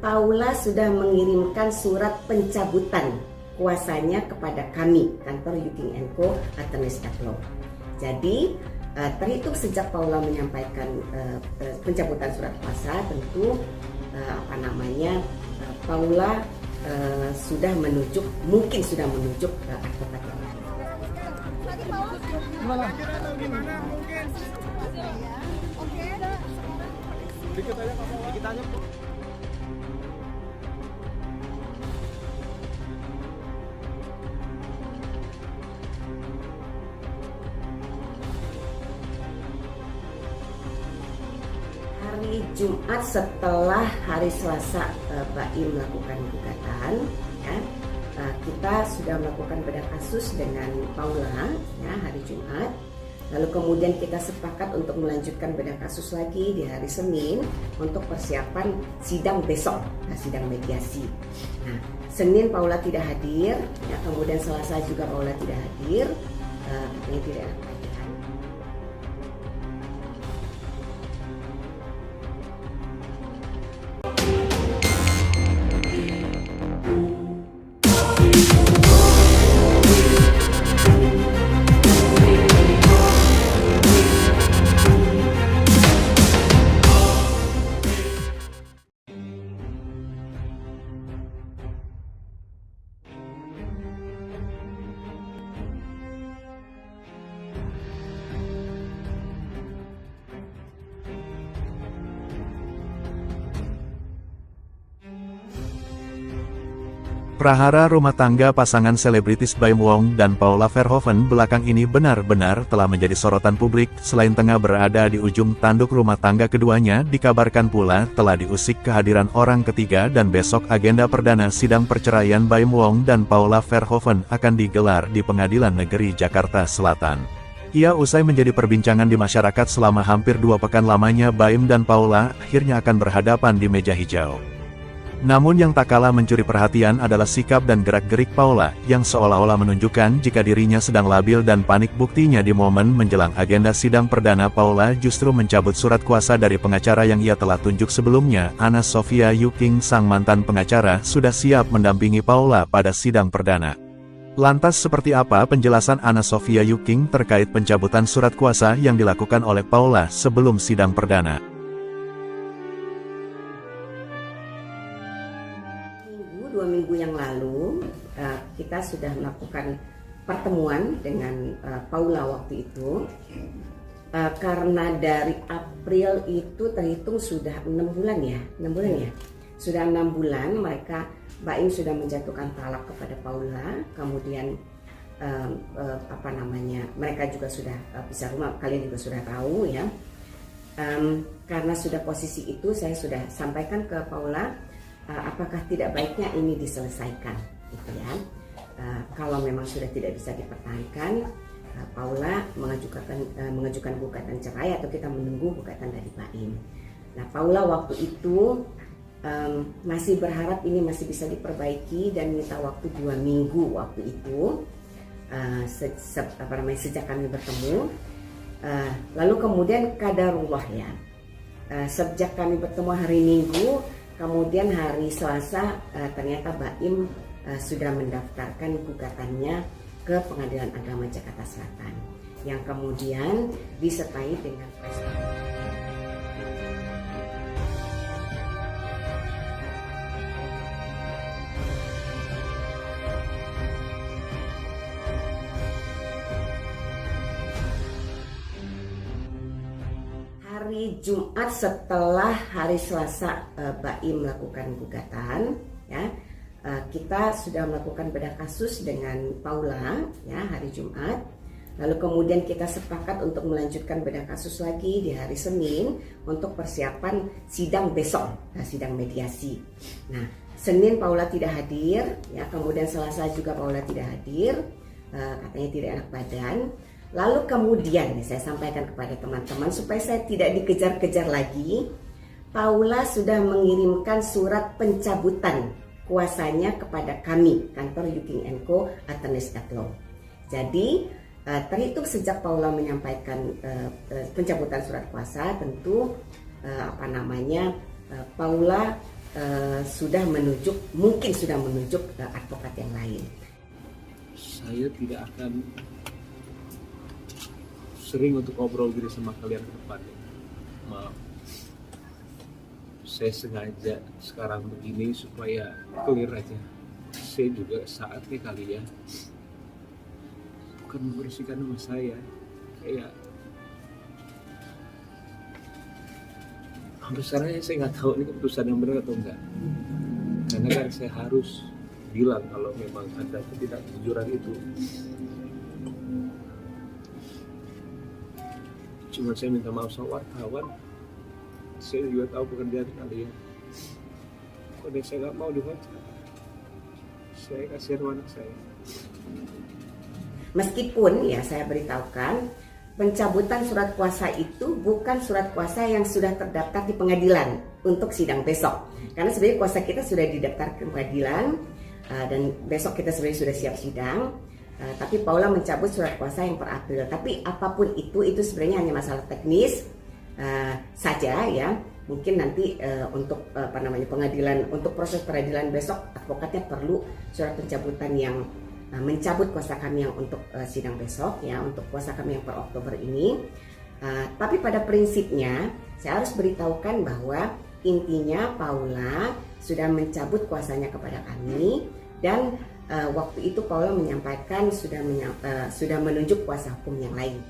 Paula sudah mengirimkan surat pencabutan kuasanya kepada kami, kantor Yuking & Co. Attorneys at Law. Jadi terhitung sejak Paula menyampaikan pencabutan surat kuasa, tentu Paula mungkin sudah menunjuk advokat yang lain. Hari Jumat setelah hari Selasa Baim melakukan gugatan, ya, kita sudah melakukan bedah kasus dengan Paula, ya, hari Jumat. Lalu kemudian kita sepakat untuk melanjutkan bedah kasus lagi di hari Senin untuk persiapan sidang besok, sidang mediasi. Nah, Senin Paula tidak hadir, ya, kemudian Selasa juga Paula tidak hadir, katanya tidak ada. Prahara rumah tangga pasangan selebritis Baim Wong dan Paula Verhoeven belakang ini benar-benar telah menjadi sorotan publik. Selain tengah berada di ujung tanduk rumah tangga keduanya, dikabarkan pula telah diusik kehadiran orang ketiga dan besok agenda perdana sidang perceraian Baim Wong dan Paula Verhoeven akan digelar di Pengadilan Negeri Jakarta Selatan. Ia usai menjadi perbincangan di masyarakat selama hampir 2 pekan lamanya. Baim dan Paula akhirnya akan berhadapan di meja hijau. Namun yang tak kalah mencuri perhatian adalah sikap dan gerak-gerik Paula, yang seolah-olah menunjukkan jika dirinya sedang labil dan panik. Buktinya di momen menjelang agenda sidang perdana, Paula justru mencabut surat kuasa dari pengacara yang ia telah tunjuk sebelumnya. Anna Sophia Yuking, sang mantan pengacara, sudah siap mendampingi Paula pada sidang perdana. Lantas seperti apa penjelasan Anna Sophia Yuking terkait pencabutan surat kuasa yang dilakukan oleh Paula sebelum sidang perdana? 2 minggu yang lalu kita sudah melakukan pertemuan dengan Paula waktu itu, karena dari April itu terhitung sudah 6 bulan ya, sudah 6 bulan Baim sudah menjatuhkan talak kepada Paula. Kemudian mereka juga sudah pisah rumah, kalian juga sudah tahu ya. Karena sudah posisi itu, saya sudah sampaikan ke Paula, apakah tidak baiknya ini diselesaikan, gitu ya. Kalau memang sudah tidak bisa dipertahankan, Paula mengajukan gugatan cerai atau kita menunggu gugatan dari Baim. Nah, Paula waktu itu masih berharap ini masih bisa diperbaiki dan minta waktu 2 minggu waktu itu, sejak kami bertemu. Lalu kemudian qadarullah ya, sejak kami bertemu hari Minggu, kemudian hari Selasa ternyata Baim sudah mendaftarkan gugatannya ke Pengadilan Agama Jakarta Selatan, yang kemudian disertai dengan press. Hari Jumat setelah hari Selasa Baim melakukan gugatan, ya, kita sudah melakukan bedah kasus dengan Paula, ya, hari Jumat. Lalu kemudian kita sepakat untuk melanjutkan bedah kasus lagi di hari Senin untuk persiapan sidang besok, sidang mediasi. Nah, Senin Paula tidak hadir, ya, kemudian Selasa juga Paula tidak hadir, katanya tidak enak badan. Lalu kemudian saya sampaikan kepada teman-teman supaya saya tidak dikejar-kejar lagi, Paula sudah mengirimkan surat pencabutan kuasanya kepada kami, kantor Yuking & Co. Attorneys at Law. Jadi terhitung sejak Paula menyampaikan pencabutan surat kuasa, tentu Paula mungkin sudah menunjuk advokat yang lain. Saya tidak akan sering untuk ngobrol gini sama kalian ke depan. Maaf. Saya sengaja sekarang begini supaya clear aja. Saya juga saatnya kali ya, bukan membersihkan nama saya. Kayak sampai sekarang saya nggak tahu ini keputusan yang benar atau enggak. Karena kan saya harus bilang kalau memang ada ketidakjujuran itu. Cuma saya minta maaf sama wartawan. Saya juga tahu pekerjaan kalian. Kalau saya nggak mau dibaca, saya kasih ruang saya. Meskipun ya saya beritahukan, pencabutan surat kuasa itu bukan surat kuasa yang sudah terdaftar di pengadilan untuk sidang besok. Karena sebenarnya kuasa kita sudah didaftar ke pengadilan dan besok kita sebenarnya sudah siap sidang. Tapi Paula mencabut surat kuasa yang per April. Tapi apapun itu sebenarnya hanya masalah teknis saja ya. Mungkin nanti untuk pengadilan, untuk proses peradilan besok advokatnya perlu surat pencabutan yang mencabut kuasa kami yang untuk sidang besok ya, untuk kuasa kami yang per Oktober ini. Tapi pada prinsipnya saya harus beritahukan bahwa intinya Paula sudah mencabut kuasanya kepada kami dan waktu itu Paula menyampaikan sudah menunjuk kuasa hukum yang lain.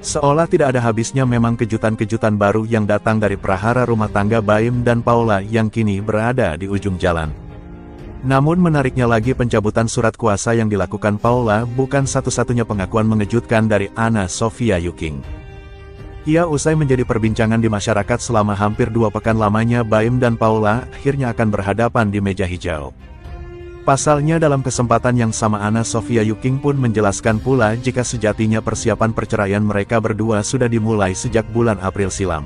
Seolah tidak ada habisnya memang kejutan-kejutan baru yang datang dari prahara rumah tangga Baim dan Paula yang kini berada di ujung jalan. Namun menariknya lagi, pencabutan surat kuasa yang dilakukan Paula bukan satu-satunya pengakuan mengejutkan dari Anna Sophia Yuking. Ia usai menjadi perbincangan di masyarakat selama hampir 2 pekan lamanya, Baim dan Paula akhirnya akan berhadapan di meja hijau. Pasalnya dalam kesempatan yang sama Anna Sophia Yuking pun menjelaskan pula jika sejatinya persiapan perceraian mereka berdua sudah dimulai sejak bulan April silam.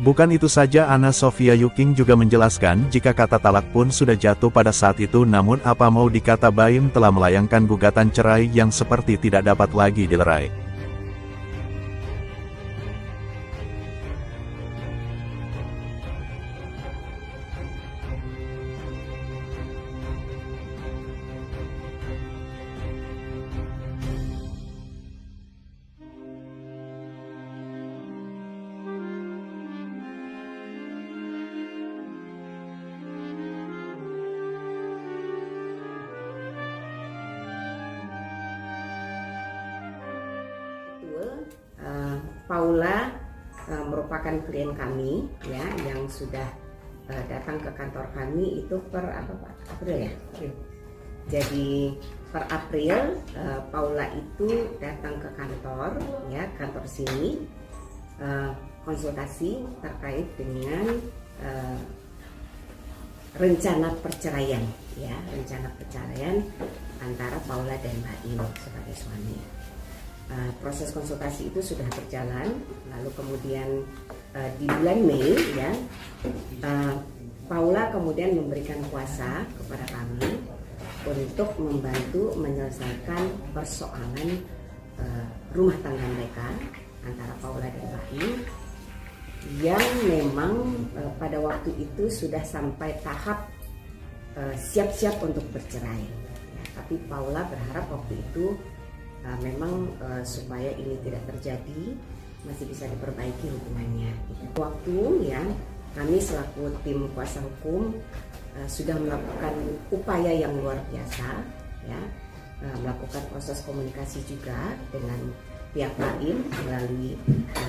Bukan itu saja, Anna Sophia Yuking juga menjelaskan jika kata talak pun sudah jatuh pada saat itu, namun apa mau dikata, Baim telah melayangkan gugatan cerai yang seperti tidak dapat lagi dilerai. Paula merupakan klien kami ya yang sudah datang ke kantor kami itu per April ya. Jadi per April Paula itu datang ke kantor ya, kantor sini konsultasi terkait dengan rencana perceraian ya, rencana perceraian antara Paula dan Baim sebagai suami. Proses konsultasi itu sudah berjalan, lalu kemudian di bulan Mei ya, Paula kemudian memberikan kuasa kepada kami untuk membantu menyelesaikan persoalan rumah tangga mereka antara Paula dan Baim yang memang pada waktu itu sudah sampai tahap siap-siap untuk bercerai ya, tapi Paula berharap waktu itu memang supaya ini tidak terjadi, masih bisa diperbaiki hubungannya. Waktu ya, kami selaku tim kuasa hukum sudah melakukan upaya yang luar biasa ya, melakukan proses komunikasi juga dengan pihak Baim melalui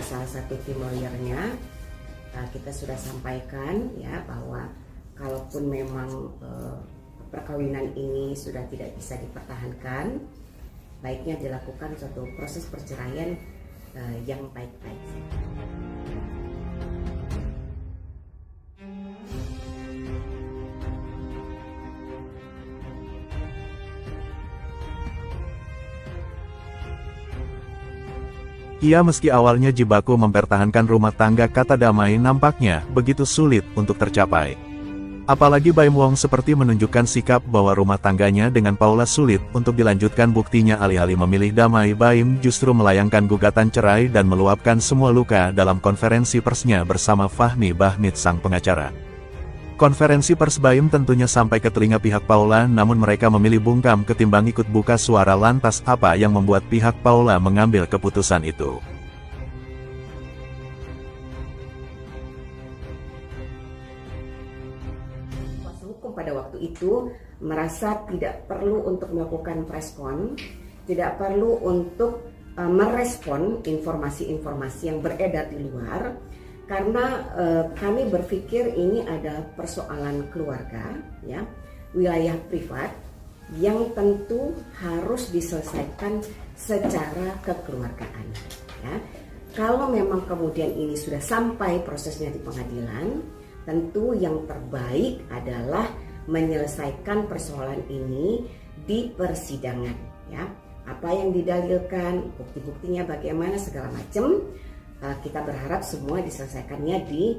salah satu tim lawyernya. Kita sudah sampaikan ya bahwa kalaupun memang perkawinan ini sudah tidak bisa dipertahankan, baiknya dilakukan suatu proses perceraian yang baik-baik. Ia meski awalnya jibaku mempertahankan rumah tangga, kata damai nampaknya begitu sulit untuk tercapai. Apalagi Baim Wong seperti menunjukkan sikap bahwa rumah tangganya dengan Paula sulit untuk dilanjutkan, buktinya alih-alih memilih damai, Baim justru melayangkan gugatan cerai dan meluapkan semua luka dalam konferensi persnya bersama Fahmi Bahmid sang pengacara. Konferensi pers Baim tentunya sampai ke telinga pihak Paula, namun mereka memilih bungkam ketimbang ikut buka suara. Lantas apa yang membuat pihak Paula mengambil keputusan itu? Pada waktu itu merasa tidak perlu untuk melakukan preskon, tidak perlu untuk merespon informasi-informasi yang beredar di luar, karena kami berpikir ini adalah persoalan keluarga, ya, wilayah privat yang tentu harus diselesaikan secara kekeluargaan. Ya. Kalau memang kemudian ini sudah sampai prosesnya di pengadilan, tentu yang terbaik adalah menyelesaikan persoalan ini di persidangan, ya. Apa yang didalilkan, bukti-buktinya bagaimana, segala macam, kita berharap semua diselesaikannya di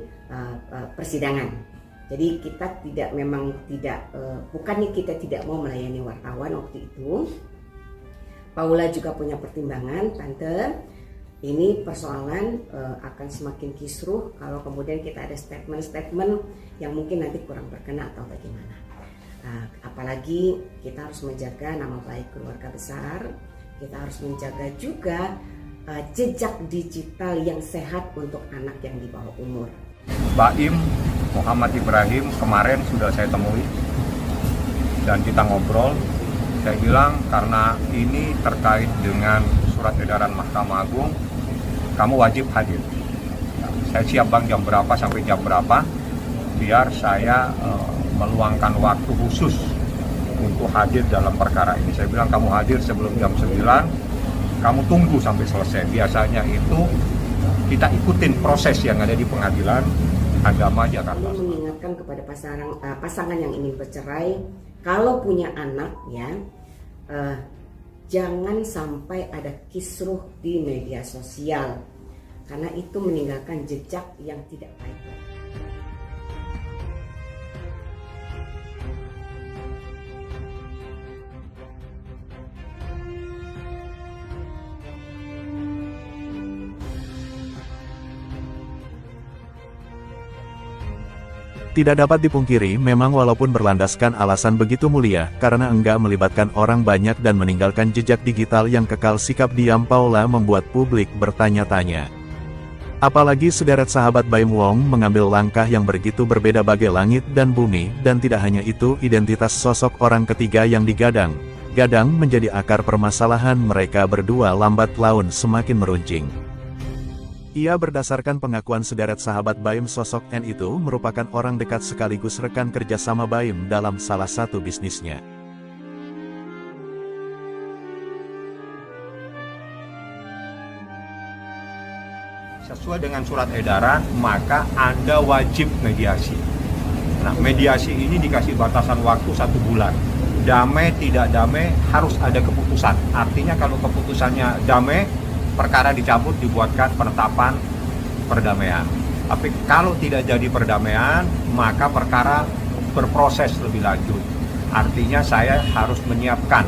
persidangan. Jadi kita bukannya kita tidak mau melayani wartawan waktu itu. Paula juga punya pertimbangan, Tante. Ini persoalan akan semakin kisruh kalau kemudian kita ada statement-statement yang mungkin nanti kurang berkenan atau bagaimana. Apalagi kita harus menjaga nama baik keluarga besar, kita harus menjaga juga jejak digital yang sehat untuk anak yang di bawah umur. Baim Muhammad Ibrahim kemarin sudah saya temui dan kita ngobrol. Saya bilang karena ini terkait dengan surat edaran Mahkamah Agung, kamu wajib hadir. Saya siap Bang jam berapa sampai jam berapa, biar saya meluangkan waktu khusus untuk hadir dalam perkara ini. Saya bilang kamu hadir sebelum jam 9, kamu tunggu sampai selesai. Biasanya itu kita ikutin proses yang ada di Pengadilan Agama Jakarta. Ini mengingatkan kepada pasangan yang ingin bercerai, kalau punya anak, ya, jangan sampai ada kisruh di media sosial, karena itu meninggalkan jejak yang tidak baik. Tidak dapat dipungkiri, memang walaupun berlandaskan alasan begitu mulia, karena enggak melibatkan orang banyak dan meninggalkan jejak digital yang kekal, sikap diam Paula membuat publik bertanya-tanya. Apalagi sederet sahabat Baim Wong mengambil langkah yang begitu berbeda bagai langit dan bumi, dan tidak hanya itu, identitas sosok orang ketiga yang digadang-gadang menjadi akar permasalahan mereka berdua lambat laun semakin meruncing. Ia berdasarkan pengakuan sederet sahabat Baim, sosok N itu merupakan orang dekat sekaligus rekan kerjasama Baim dalam salah satu bisnisnya. Sesuai dengan surat edaran, maka Anda wajib mediasi. Nah, mediasi ini dikasih batasan waktu 1 bulan. Damai tidak damai harus ada keputusan. Artinya kalau keputusannya damai, perkara dicabut, dibuatkan penetapan perdamaian. Tapi kalau tidak jadi perdamaian, maka perkara berproses lebih lanjut. Artinya saya harus menyiapkan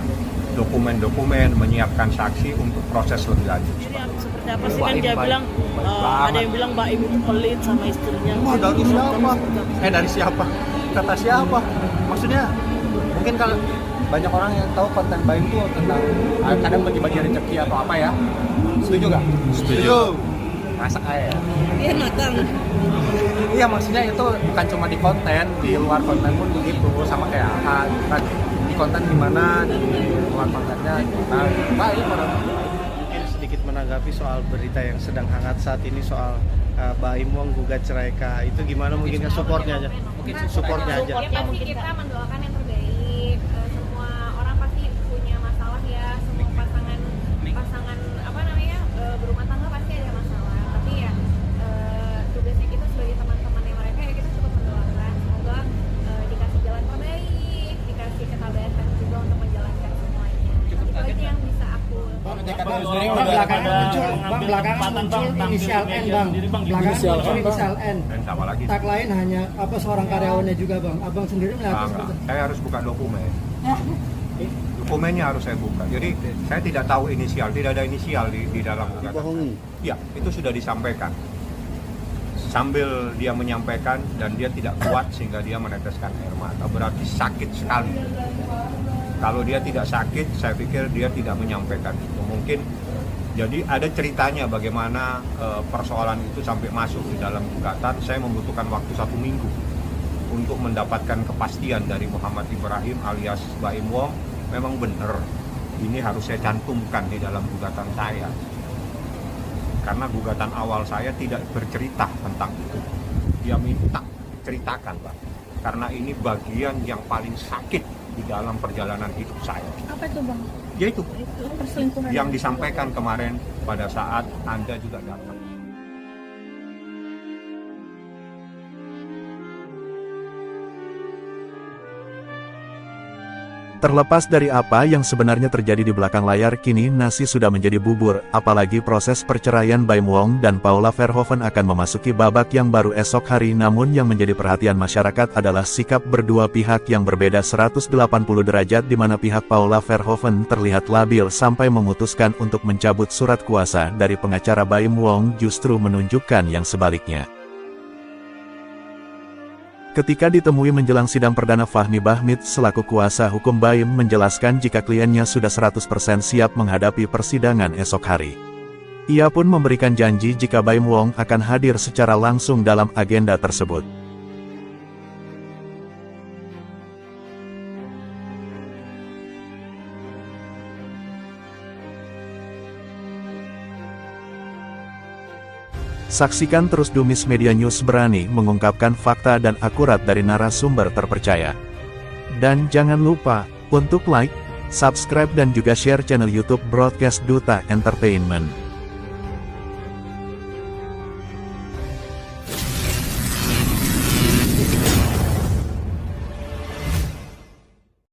dokumen-dokumen, menyiapkan saksi untuk proses lebih lanjut. Seperti apa sih, kan dia bilang ada yang bilang Baim itu pelit sama istrinya. Wah, dari siapa? Dari siapa? Kata siapa? Maksudnya mungkin kalau banyak orang yang tahu konten Baim itu tentang kadang bagi-bagi rezeki atau apa ya. Setuju nggak? Setuju. Masak aja ya? Iya, matang. Iya, maksudnya itu bukan cuma di konten, di luar konten pun begitu. Sama kayak kan di konten gimana, di luar kontennya gimana. Baik orang. Mungkin sedikit menanggapi soal berita yang sedang hangat saat ini soal Baim Wong gugat cerai Kak. Itu gimana, mungkin supportnya aja? Mungkin supportnya aja. Ya pasti kita mendoakan yang terbaik. Semua orang pasti punya masalah ya. Semua pasangan berumah tangga pasti ada masalah. Tapi ya tugasnya kita sebagai teman-temannya mereka ya kita cukup mendoakan. Semoga dikasih jalan terbaik, dikasih ketabahan juga untuk menjalankan semuanya. Itu aja yang bisa aku. belakangan muncul inisial N bang, inisial N. Dan sama lagi. Tak lain hanya seorang karyawannya juga bang. Abang sendiri melihat seperti itu. Saya harus buka dokumen. Dokumennya harus saya buka. Jadi saya tidak tahu inisial, tidak ada inisial di dalam gugatan. Ya, itu sudah disampaikan. Sambil dia menyampaikan dan dia tidak kuat sehingga dia meneteskan air mata, berarti sakit sekali. Kalau dia tidak sakit, saya pikir dia tidak menyampaikan itu. Mungkin jadi ada ceritanya bagaimana persoalan itu sampai masuk di dalam gugatan. Saya membutuhkan waktu 1 minggu untuk mendapatkan kepastian dari Muhammad Ibrahim alias Baim Wong. Memang benar, ini harus saya cantumkan di dalam gugatan saya. Karena gugatan awal saya tidak bercerita tentang itu. Dia minta ceritakan, Pak. Karena ini bagian yang paling sakit di dalam perjalanan hidup saya. Apa itu bang? Yaitu perselingkuhan yang disampaikan kemarin pada saat Anda juga datang. Terlepas dari apa yang sebenarnya terjadi di belakang layar, kini nasi sudah menjadi bubur, apalagi proses perceraian Baim Wong dan Paula Verhoeven akan memasuki babak yang baru esok hari. Namun yang menjadi perhatian masyarakat adalah sikap berdua pihak yang berbeda 180 derajat, di mana pihak Paula Verhoeven terlihat labil sampai memutuskan untuk mencabut surat kuasa dari pengacara Baim Wong, justru menunjukkan yang sebaliknya. Ketika ditemui menjelang sidang perdana, Fahmi Bahmid selaku kuasa hukum Baim menjelaskan jika kliennya sudah 100% siap menghadapi persidangan esok hari. Ia pun memberikan janji jika Baim Wong akan hadir secara langsung dalam agenda tersebut. Saksikan terus Dumis Media News, berani mengungkapkan fakta dan akurat dari narasumber terpercaya. Dan jangan lupa untuk like, subscribe dan juga share channel YouTube Broadcast Duta Entertainment.